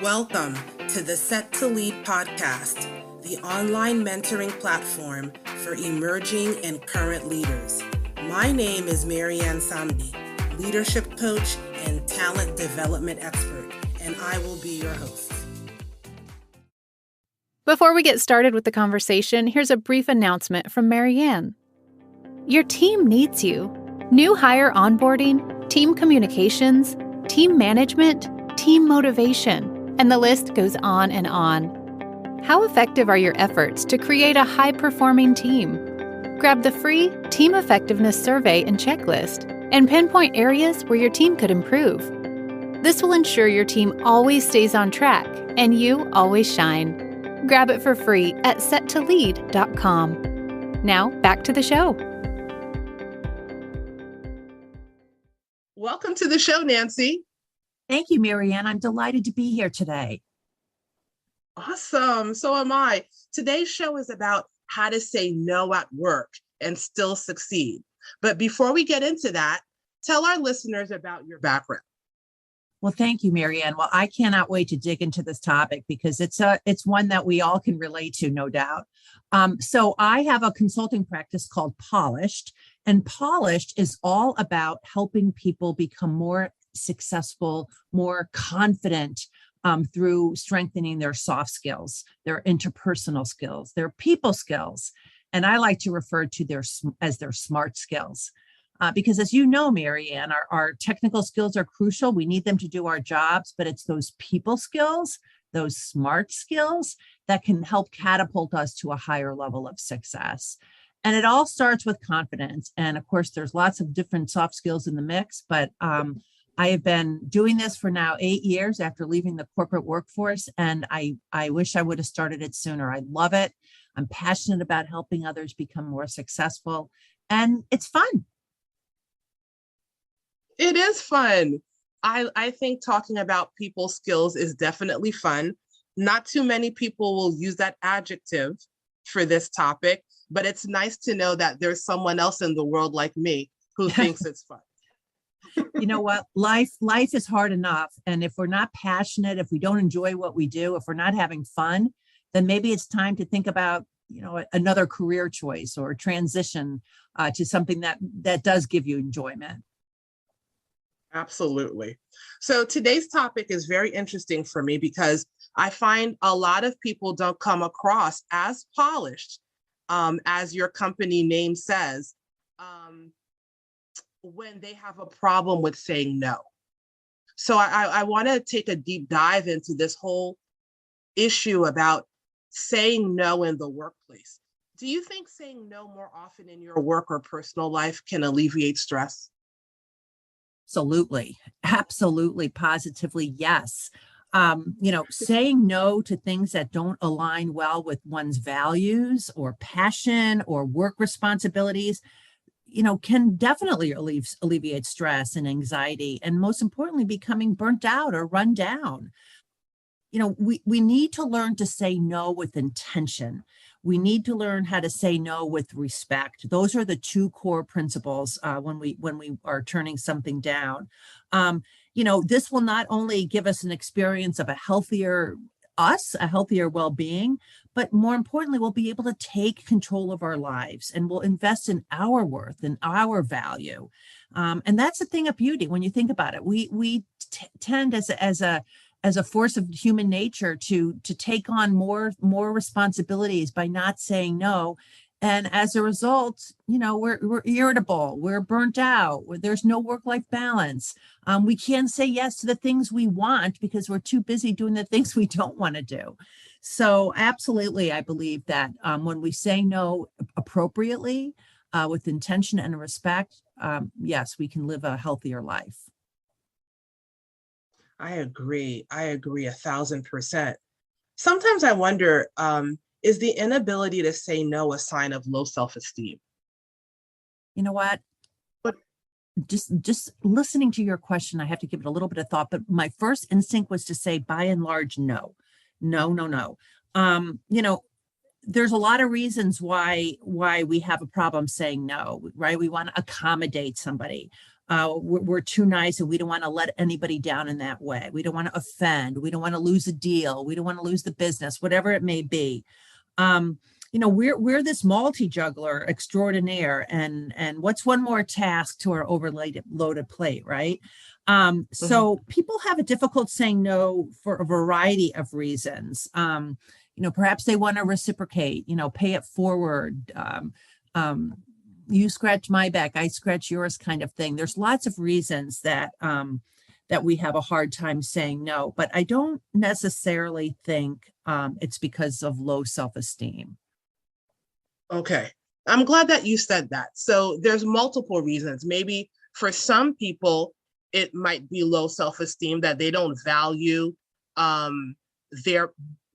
Welcome to the Set to Lead podcast, the online mentoring platform for emerging and current leaders. My name is Marianne Samdi, leadership coach and talent development expert, and I will be your host. Before we get started with the conversation, here's a brief announcement from Marianne. Your team needs you. New hire onboarding, team communications, team management, team motivation, and the list goes on and on. How effective are your efforts to create a high-performing team? Grab the free Team Effectiveness Survey and Checklist and pinpoint areas where your team could improve. This will ensure your team always stays on track and you always shine. Grab it for free at settolead.com. Now, back to the show. Welcome to the show, Nancy. Thank you, Marianne. I'm delighted to be here today. Awesome. So am I. Today's show is about how to say no at work and still succeed. But before we get into that, tell our listeners about your background. Well, thank you, Marianne. Well, I cannot wait to dig into this topic because it's one that we all can relate to, no doubt. So I have a consulting practice called Polished, and Polished is all about helping people become more successful, more confident through strengthening their soft skills, their interpersonal skills, their people skills. And I like to refer to as their smart skills. Because as you know, Marianne, our technical skills are crucial. We need them to do our jobs, but it's those people skills, those smart skills that can help catapult us to a higher level of success. And it all starts with confidence. And of course, there's lots of different soft skills in the mix, but I have been doing this for now 8 years after leaving the corporate workforce, and I wish I would have started it sooner. I love it. I'm passionate about helping others become more successful, and it's fun. It is fun. I think talking about people skills is definitely fun. Not too many people will use that adjective for this topic, but it's nice to know that there's someone else in the world like me who thinks it's fun. You know what? Life is hard enough. And if we're not passionate, if we don't enjoy what we do, if we're not having fun, then maybe it's time to think about, another career choice or transition to something that does give you enjoyment. Absolutely. So today's topic is very interesting for me because I find a lot of people don't come across as polished, as your company name says, when they have a problem with saying no. So I want to take a deep dive into this whole issue about saying no in the workplace. Do you think saying no more often in your work or personal life can alleviate stress? Absolutely. Absolutely. Positively. Yes. Saying no to things that don't align well with one's values or passion or work responsibilities, can definitely alleviate stress and anxiety, and most importantly, becoming burnt out or run down. We need to learn to say no with intention. We need to learn how to say no with respect. Those are the two core principles when we are turning something down. This will not only give us an experience of a healthier well-being, but more importantly, we'll be able to take control of our lives and we'll invest in our worth and our value. And that's the thing of beauty. When you think about it, we tend as a force of human nature to take on more responsibilities by not saying no. And as a result, we're irritable, we're burnt out, there's no work-life balance. We can't say yes to the things we want because we're too busy doing the things we don't want to do. So absolutely, I believe that when we say no appropriately, with intention and respect, yes, we can live a healthier life. I agree 1,000%. Sometimes I wonder, is the inability to say no a sign of low self-esteem? You know what? Just listening to your question, I have to give it a little bit of thought, but my first instinct was to say, by and large, no. There's a lot of reasons why we have a problem saying no, right? We want to accommodate somebody. we're too nice and we don't want to let anybody down in that way. We don't want to offend. We don't want to lose a deal. We don't want to lose the business, whatever it may be. We're this multi-juggler extraordinaire, and what's one more task to our overloaded plate, right? So people have a difficult saying no for a variety of reasons. Perhaps they want to reciprocate, pay it forward. You scratch my back, I scratch yours kind of thing. There's lots of reasons that we have a hard time saying no, but I don't necessarily think it's because of low self-esteem. Okay. I'm glad that you said that. So there's multiple reasons. Maybe for some people, it might be low self-esteem, that they don't value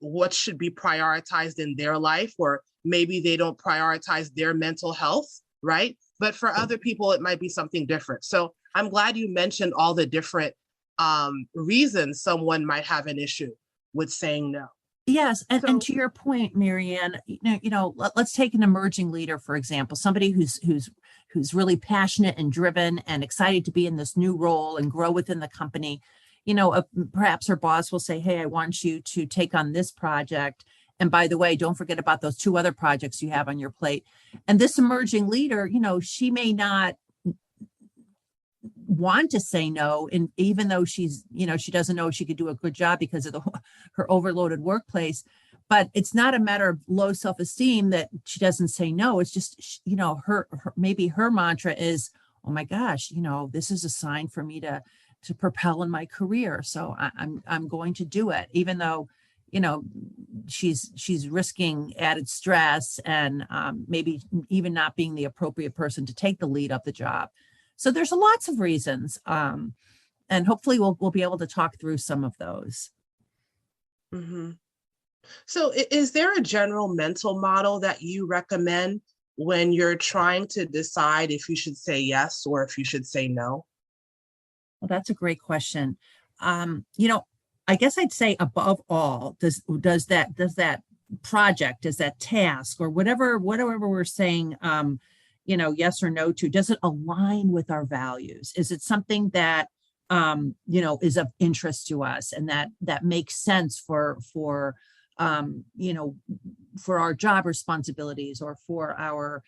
what should be prioritized in their life, or maybe they don't prioritize their mental health, right? But for other people, it might be something different. So I'm glad you mentioned all the different reasons someone might have an issue with saying no. Yes, and to your point, Marianne, let's take an emerging leader, for example, somebody who's really passionate and driven and excited to be in this new role and grow within the company. Perhaps her boss will say, "Hey, I want you to take on this project. And by the way, don't forget about those 2 other projects you have on your plate." And this emerging leader, she may not want to say no, and even though she doesn't know she could do a good job because of her overloaded workplace, but it's not a matter of low self-esteem that she doesn't say no. It's just her maybe her mantra is, "Oh my gosh, this is a sign for me to propel in my career, so I'm going to do it," even though she's risking added stress and maybe even not being the appropriate person to take the lead of the job. So there's lots of reasons, and hopefully we'll be able to talk through some of those. Mm-hmm. So is there a general mental model that you recommend when you're trying to decide if you should say yes or if you should say no? Well, that's a great question. I guess I'd say above all, does that project, does that task, or whatever we're saying, yes or no to, does it align with our values? Is it something that, is of interest to us and that makes sense for our job responsibilities or for our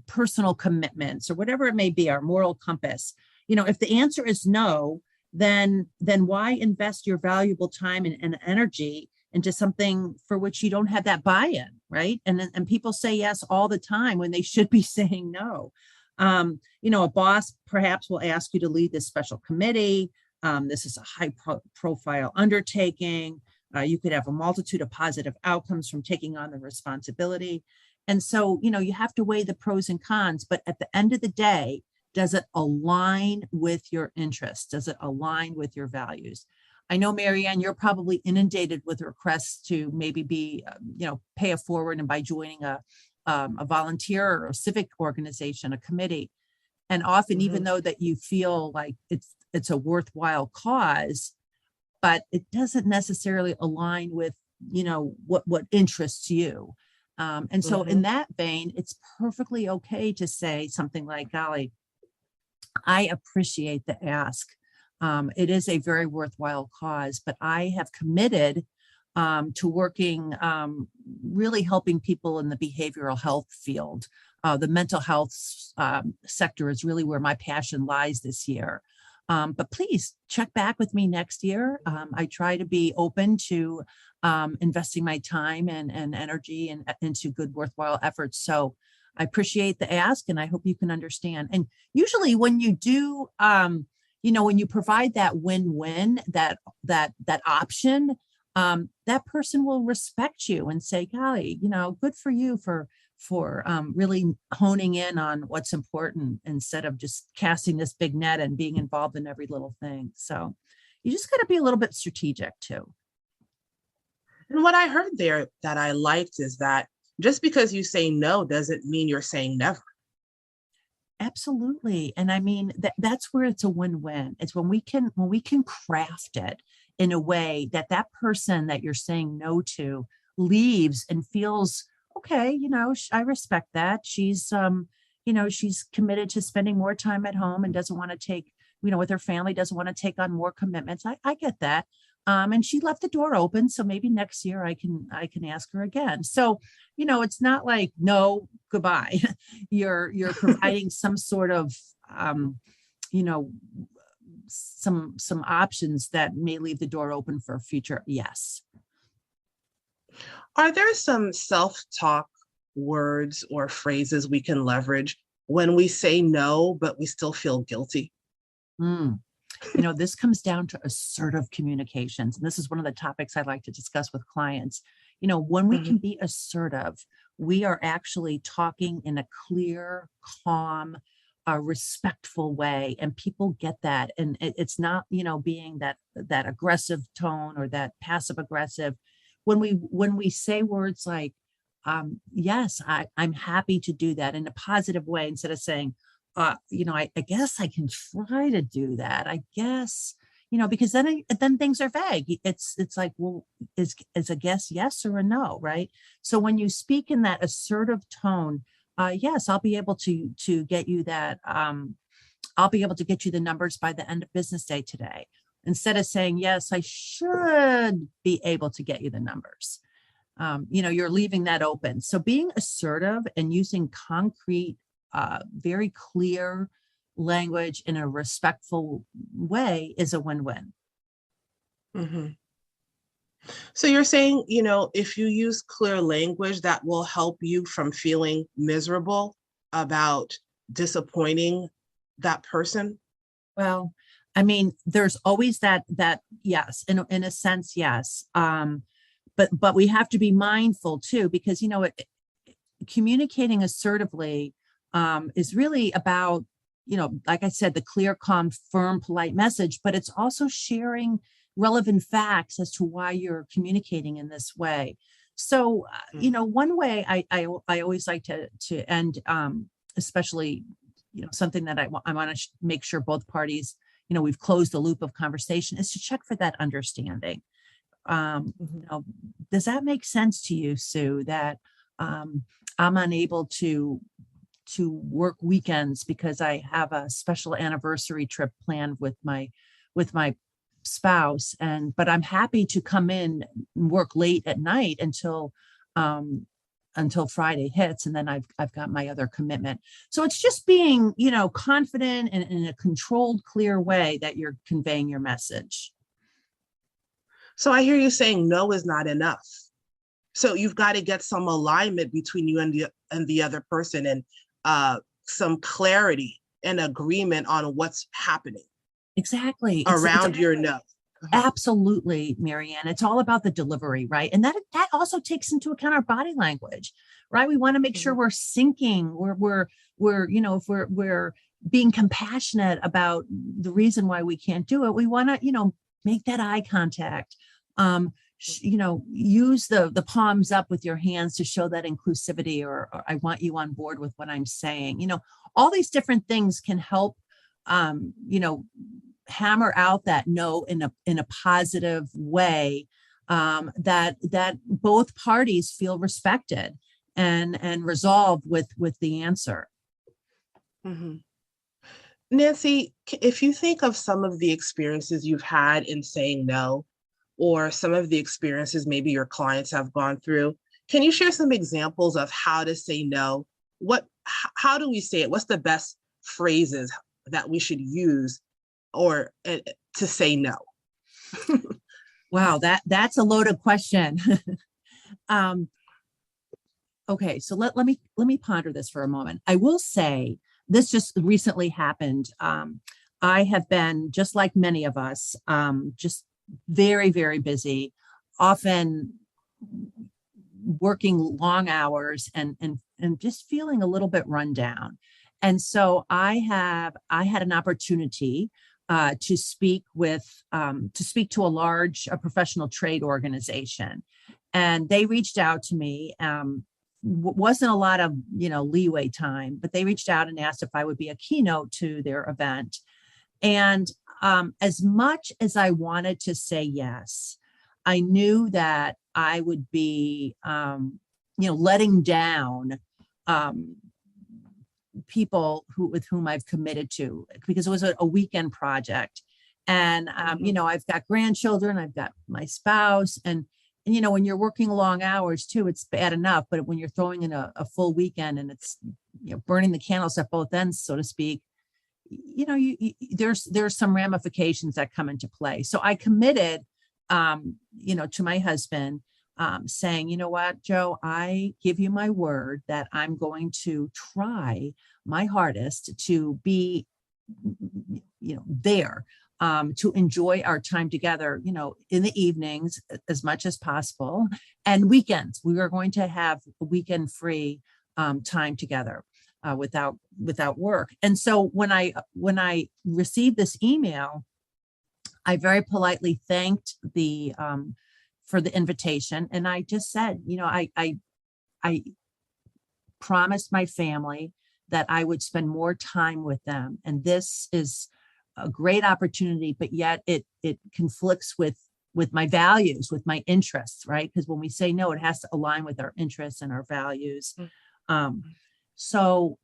personal commitments or whatever it may be, our moral compass? If the answer is no, then why invest your valuable time and energy into something for which you don't have that buy-in, right? And people say yes all the time when they should be saying no. A boss perhaps will ask you to lead this special committee. This is a high-profile undertaking. You could have a multitude of positive outcomes from taking on the responsibility. And so, you have to weigh the pros and cons, but at the end of the day, does it align with your interests? Does it align with your values? I know, Marianne, you're probably inundated with requests to maybe be, pay it forward and by joining a volunteer or a civic organization, a committee. And often, even though that you feel like it's a worthwhile cause, but it doesn't necessarily align with, what interests you. And so in that vein, it's perfectly okay to say something like, "Golly, I appreciate the ask. It is a very worthwhile cause, but I have committed to working, really helping people in the behavioral health field. The mental health sector is really where my passion lies this year. But please check back with me next year. I try to be open to investing my time and energy into good, worthwhile efforts. So I appreciate the ask, and I hope you can understand." And usually when you do, when you provide that win-win, that option, that person will respect you and say, "Golly, good for you for really honing in on what's important instead of just casting this big net and being involved in every little thing." So you just got to be a little bit strategic too. And what I heard there that I liked is that just because you say no doesn't mean you're saying never. Absolutely. And I mean, that's where it's a win-win. It's when we can craft it in a way that person that you're saying no to leaves and feels, okay, I respect that. She's, she's committed to spending more time at home and doesn't want to take, with her family, doesn't want to take on more commitments. I get that. And she left the door open. So maybe next year I can ask her again. So, it's not like, no, goodbye. You're providing some sort of, you know, some options that may leave the door open for future yes. Are there some self-talk words or phrases we can leverage when we say no, but we still feel guilty? This comes down to assertive communications. And this is one of the topics I like to discuss with clients. When we can be assertive, we are actually talking in a clear, calm, respectful way, and people get that. And it's not, being that aggressive tone or that passive aggressive. When we say words like, yes, I'm happy to do that in a positive way, instead of saying, I guess I can try to do that. I guess, because then things are vague. It's like, well, is a guess yes or a no, right? So when you speak in that assertive tone, yes, I'll be able to get you that. I'll be able to get you the numbers by the end of business day today. Instead of saying, yes, I should be able to get you the numbers. You're leaving that open. So being assertive and using concrete, very clear language in a respectful way is a win-win. Mm-hmm. So you're saying, if you use clear language, that will help you from feeling miserable about disappointing that person? Well, I mean, there's always that yes, in a sense, yes. But we have to be mindful too, because, communicating assertively is really about, like I said, the clear, calm, firm, polite message, but it's also sharing relevant facts as to why you're communicating in this way. So, one way I always like to end, especially, something that I want to make sure both parties, we've closed the loop of conversation, is to check for that understanding. Does that make sense to you, Sue, that I'm unable to work weekends because I have a special anniversary trip planned with my spouse, but I'm happy to come in and work late at night until Friday hits, and then I've got my other commitment. So it's just being, confident and in a controlled, clear way that you're conveying your message. So I hear you saying no is not enough. So you've got to get some alignment between you and the other person, and some clarity and agreement on what's happening. Exactly. Around your no. Absolutely, Marianne. It's all about the delivery, right? And that also takes into account our body language, right? We want to make sure we're syncing, we're if we're being compassionate about the reason why we can't do it. We want to, make that eye contact. Use the palms up with your hands to show that inclusivity, or I want you on board with what I'm saying. All these different things can help, hammer out that no in a positive way, that both parties feel respected and resolved with the answer. Mm-hmm. Nancy, if you think of some of the experiences you've had in saying no, or some of the experiences maybe your clients have gone through, can you share some examples of how to say no? How do we say it? What's the best phrases that we should use or to say no? Wow, that's a loaded question. Okay, so let me ponder this for a moment. I will say this just recently happened. I have been, just like many of us, just very, very busy, often working long hours and just feeling a little bit run down. And so I had an opportunity to speak to a professional trade organization, and they reached out to me. Wasn't a lot of leeway time, but they reached out and asked if I would be a keynote to their event. And as much as I wanted to say yes, I knew that I would be letting down people with whom I've committed to, because it was a weekend project. And, I've got grandchildren, I've got my spouse, and when you're working long hours too, it's bad enough. But when you're throwing in a full weekend and it's, burning the candles at both ends, so to speak, there's some ramifications that come into play. So I committed, to my husband, saying, you know what, Joe, I give you my word that I'm going to try my hardest to be, there, to enjoy our time together, in the evenings as much as possible, and weekends. We are going to have weekend free time together without work. And so when I received this email, I very politely thanked for the invitation, and I just said, I promised my family that I would spend more time with them, and this is a great opportunity, but yet it conflicts with my values, with my interests, right? Because when we say no, it has to align with our interests and our values. So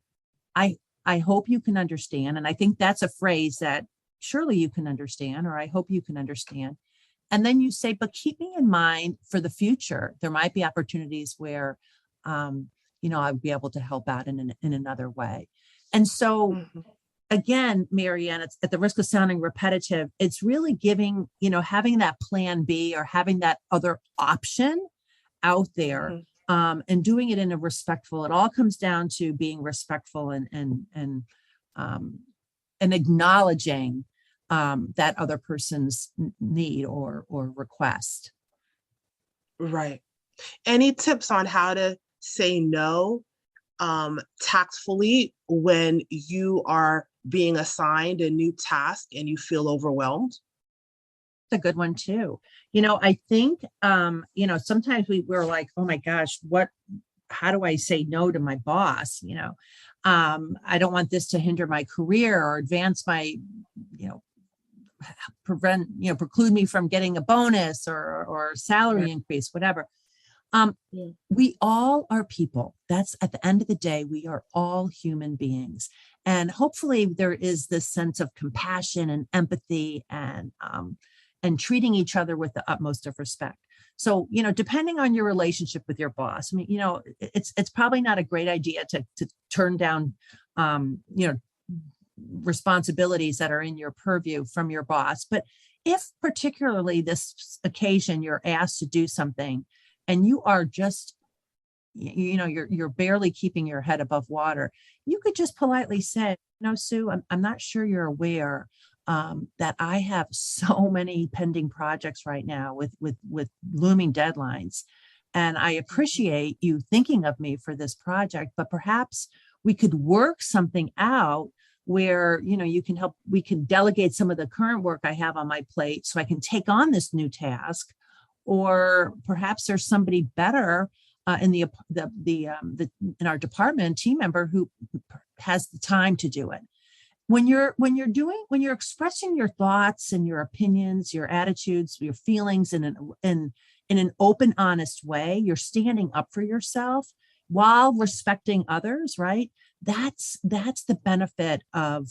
I hope you can understand, and I think that's a phrase that surely you can understand, or I hope you can understand. And then you say, but keep me in mind for the future. There might be opportunities where, I'd be able to help out in another way. And so, again, Marianne, it's at the risk of sounding repetitive, it's really giving, having that plan B or having that other option out there, and doing it in a respectful. It all comes down to being respectful and acknowledging that other person's need or request. Right. Any tips on how to say no tactfully when you are being assigned a new task and you feel overwhelmed? A good one too. I think, sometimes we're like, oh my gosh, how do I say no to my boss? I don't want this to hinder my career or advance my, preclude me from getting a bonus or salary increase, whatever. We all are people. That's at the end of the day, we are all human beings. And hopefully there is this sense of compassion and empathy and treating each other with the utmost of respect. So, depending on your relationship with your boss, it's probably not a great idea to turn down, responsibilities that are in your purview from your boss. But if particularly this occasion you're asked to do something and you are just, you're barely keeping your head above water, you could just politely say, Sue, I'm not sure you're aware that I have so many pending projects right now with looming deadlines. And I appreciate you thinking of me for this project, but perhaps we could work something out where, you can help, we can delegate some of the current work I have on my plate so I can take on this new task. Or perhaps there's somebody better in in our department, team member who has the time to do it. When you're expressing your thoughts and your opinions, your attitudes, your feelings in an open, honest way, you're standing up for yourself while respecting others, right? That's the benefit of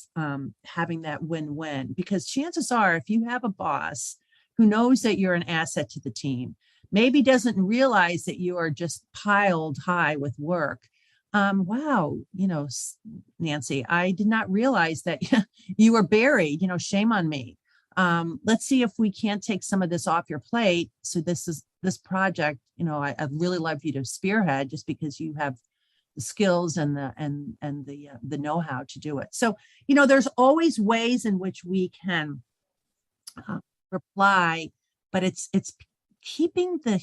having that win-win, because chances are, if you have a boss who knows that you're an asset to the team, maybe doesn't realize that you are just piled high with work. Wow, Nancy, I did not realize that you were buried, shame on me. Let's see if we can't take some of this off your plate. So this project, I'd really love you to spearhead, just because you have the skills and the know-how to do it. So, there's always ways in which we can reply, but it's keeping the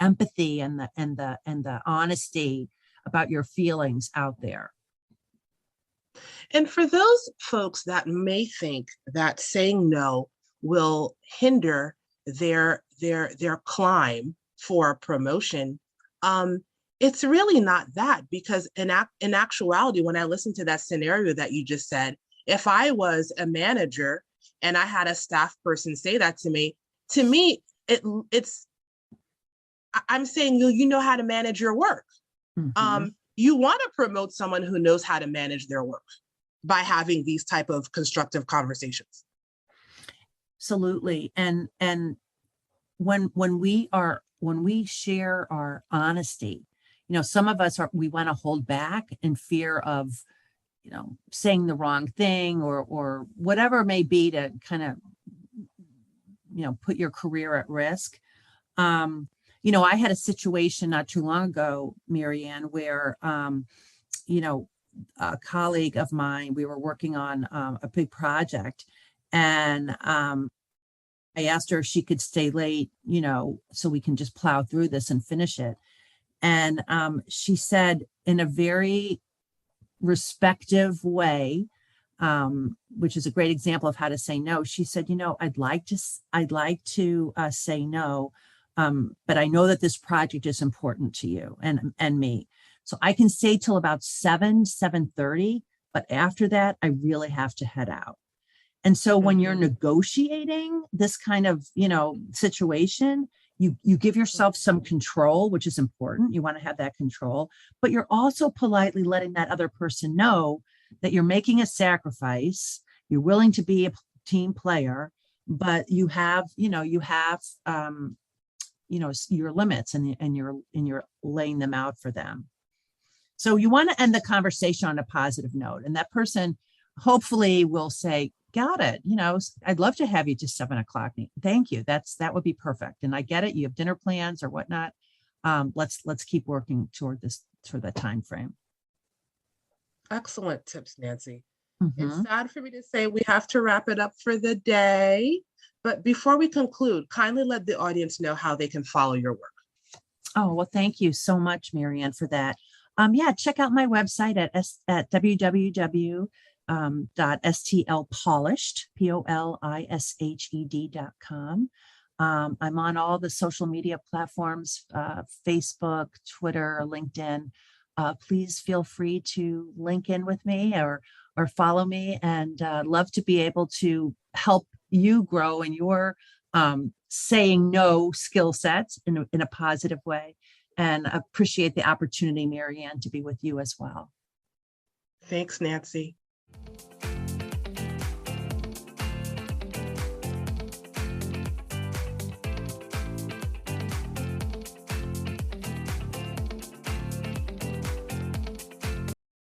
empathy and the honesty about your feelings out there. And for those folks that may think that saying no will hinder their climb for a promotion, it's really not that, because in actuality, when I listened to that scenario that you just said, if I was a manager and I had a staff person say that to me, it's I'm saying, you know how to manage your work. you want to promote someone who knows how to manage their work by having these type of constructive conversations. Absolutely. And when we share our honesty, some of us we want to hold back in fear of, saying the wrong thing or whatever it may be to kind of, put your career at risk. I had a situation not too long ago, Marianne, where, a colleague of mine, we were working on a big project, and I asked her if she could stay late, so we can just plow through this and finish it. And she said in a very respectful way, which is a great example of how to say no. She said, I'd like to say no, but I know that this project is important to you and me. So I can stay till about 7:30, but after that, I really have to head out. And so when you're negotiating this kind of, situation, you give yourself some control, which is important. You want to have that control, but you're also politely letting that other person know that you're making a sacrifice. You're willing to be a team player, but you have your limits, and you're laying them out for them. So you want to end the conversation on a positive note, and that person hopefully will say, got it. I'd love to have you to 7:00. Thank you. That would be perfect. And I get it. You have dinner plans or whatnot. Let's keep working toward that time frame. Excellent tips, Nancy. Mm-hmm. It's sad for me to say we have to wrap it up for the day, but before we conclude, kindly let the audience know how they can follow your work. Oh, well, thank you so much, Marianne, for that. Check out my website at www.stlpolished, polished.com. I'm on all the social media platforms, Facebook, Twitter, LinkedIn. Please feel free to link in with me or follow me, and love to be able to help you grow in your saying no skill sets in a positive way, and appreciate the opportunity, Marianne, to be with you as well. Thanks, Nancy.